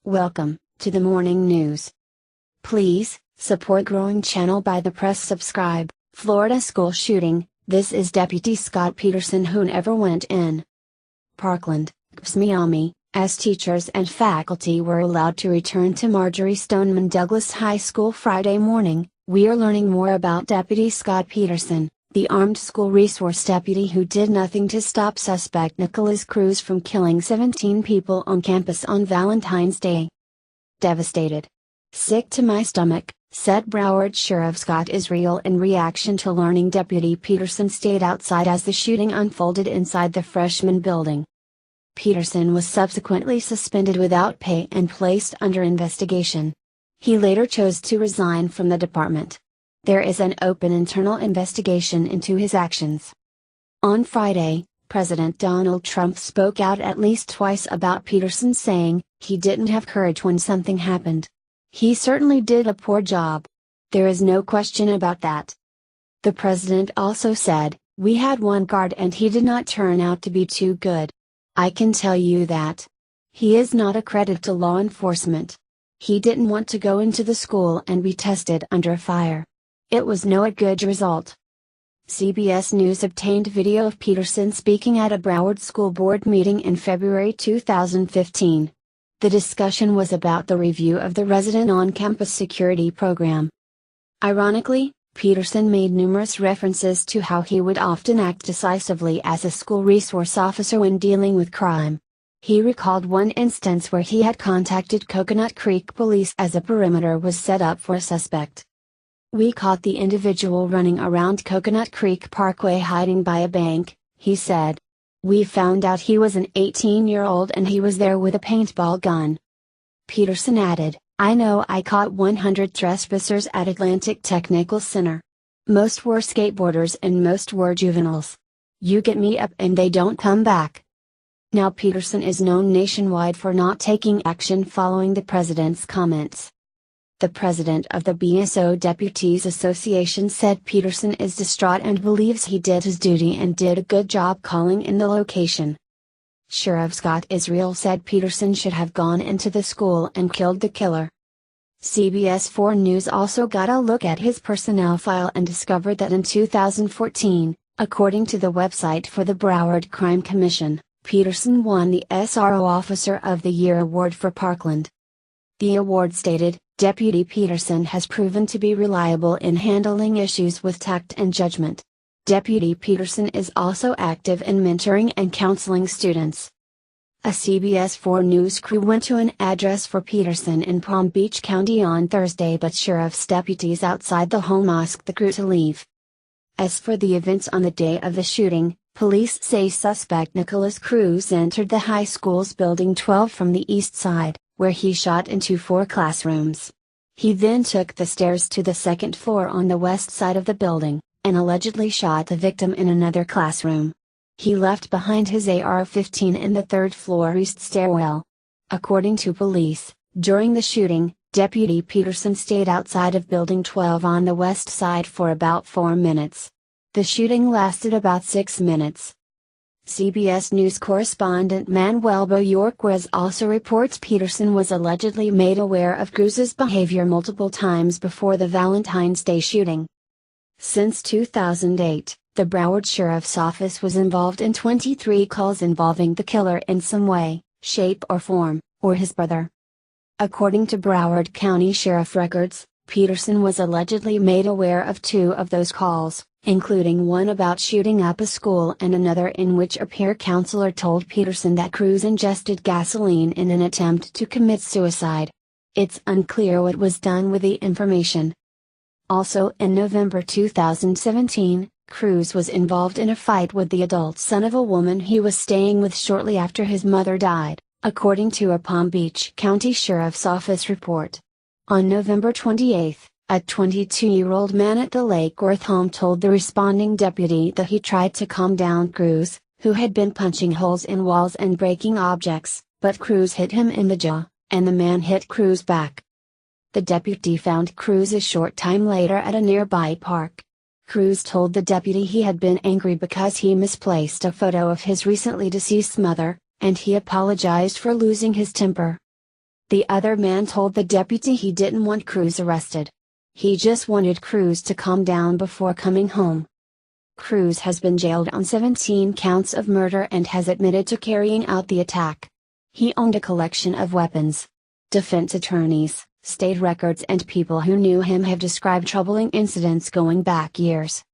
Welcome to the morning news. Please support growing channel by the press subscribe. Florida school shooting. This is Deputy Scot Peterson who never went in. PARKLAND, CBSMiami, as teachers and faculty were allowed to return to Marjory Stoneman Douglas High School Friday morning, we are learning more about Deputy Scot Peterson, the armed school resource deputy who did nothing to stop suspect Nikolas Cruz from killing 17 people on campus on Valentine's Day. Devastated. Sick to my stomach, said Broward Sheriff Scott Israel in reaction to learning Deputy Peterson stayed outside as the shooting unfolded inside the freshman building. Peterson was subsequently suspended without pay and placed under investigation. He later chose to resign from the department. There is an open internal investigation into his actions. On Friday, President Donald Trump spoke out at least twice about Peterson, saying, "He didn't have courage when something happened. He certainly did a poor job. There is no question about that." The president also said, "We had one guard and he did not turn out to be too good. I can tell you that. He is not a credit to law enforcement. He didn't want to go into the school and be tested under fire. It was no good result." CBS News obtained video of Peterson speaking at a Broward School Board meeting in February 2015. The discussion was about the review of the resident on-campus security program. Ironically, Peterson made numerous references to how he would often act decisively as a school resource officer when dealing with crime. He recalled one instance where he had contacted Coconut Creek police as a perimeter was set up for a suspect. "We caught the individual running around Coconut Creek Parkway hiding by a bank," he said. "We found out he was an 18-year-old and he was there with a paintball gun." Peterson added, "I know I caught 100 trespassers at Atlantic Technical Center. Most were skateboarders and most were juveniles. You get me up and they don't come back." Now Peterson is known nationwide for not taking action following the president's comments. The president of the BSO Deputies Association said Peterson is distraught and believes he did his duty and did a good job calling in the location. Sheriff Scott Israel said Peterson should have gone into the school and killed the killer. CBS 4 News also got a look at his personnel file and discovered that in 2014, according to the website for the Broward Crime Commission, Peterson won the SRO Officer of the Year award for Parkland. The award stated, "Deputy Peterson has proven to be reliable in handling issues with tact and judgment. Deputy Peterson is also active in mentoring and counseling students." A CBS 4 News crew went to an address for Peterson in Palm Beach County on Thursday, but sheriff's deputies outside the home asked the crew to leave. As for the events on the day of the shooting, police say suspect Nikolas Cruz entered the high school's Building 12 from the east side, where he shot into 4 classrooms. He then took the stairs to the second floor on the west side of the building, and allegedly shot the victim in another classroom. He left behind his AR-15 in the third floor east stairwell. According to police, during the shooting, Deputy Peterson stayed outside of Building 12 on the west side for about 4 minutes. The shooting lasted about 6 minutes. CBS News correspondent Manuel Boyorquez also reports Peterson was allegedly made aware of Cruz's behavior multiple times before the Valentine's Day shooting. Since 2008, the Broward Sheriff's Office was involved in 23 calls involving the killer in some way, shape or form, or his brother. According to Broward County Sheriff records, Peterson was allegedly made aware of 2 of those calls, including one about shooting up a school and another in which a peer counselor told Peterson that Cruz ingested gasoline in an attempt to commit suicide. It's unclear what was done with the information. Also in November 2017, Cruz was involved in a fight with the adult son of a woman he was staying with shortly after his mother died, according to a Palm Beach County Sheriff's Office report. On November 28, a 22-year-old man at the Lake Worth home told the responding deputy that he tried to calm down Cruz, who had been punching holes in walls and breaking objects, but Cruz hit him in the jaw, and the man hit Cruz back. The deputy found Cruz a short time later at a nearby park. Cruz told the deputy he had been angry because he misplaced a photo of his recently deceased mother, and he apologized for losing his temper. The other man told the deputy he didn't want Cruz arrested. He just wanted Cruz to calm down before coming home. Cruz has been jailed on 17 counts of murder and has admitted to carrying out the attack. He owned a collection of weapons. Defense attorneys, state records and people who knew him have described troubling incidents going back years.